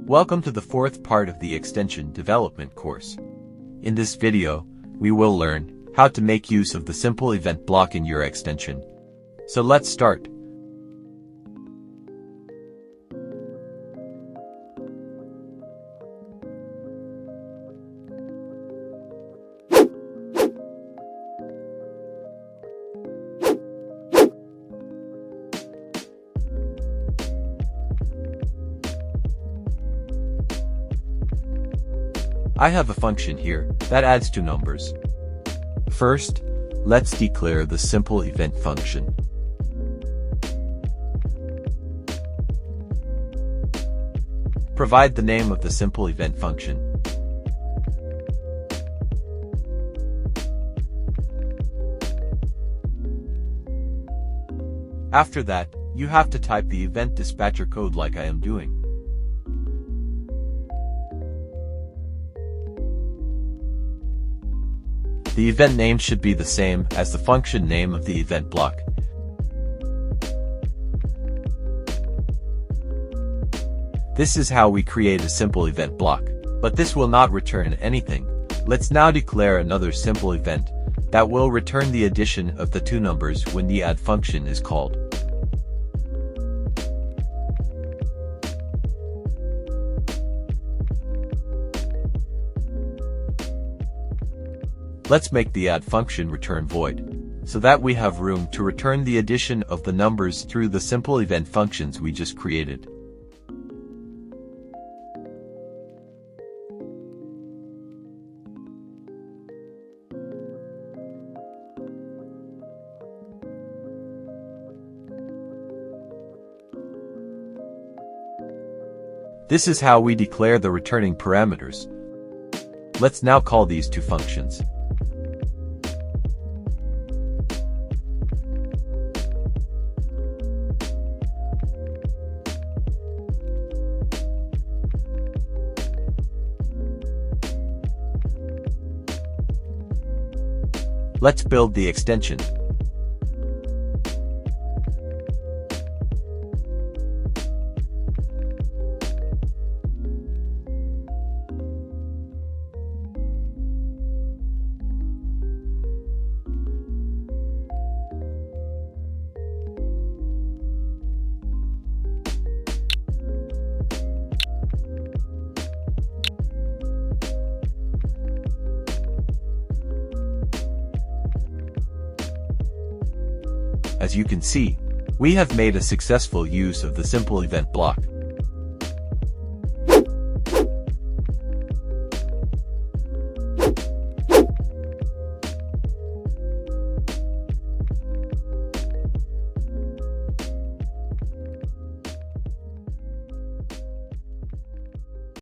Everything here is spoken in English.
Welcome to the fourth part of the extension development course. In this video, we will learn how to make use of the simple event block in your extension. So let's start. I have a function here that adds two numbers. First, let's declare the simple event function. Provide the name of the simple event function. After that, you have to type the event dispatcher code like I am doing. The event name should be the same as the function name of the event block. This is how we create a simple event block, but this will not return anything. Let's now declare another simple event that will return the addition of the two numbers when the add function is called. Let's make the add function return void, so that we have room to return the addition of the numbers through the simple event functions we just created. This is how we declare the returning parameters. Let's now call these two functions. Let's build the extension. As you can see, we have made a successful use of the simple event block.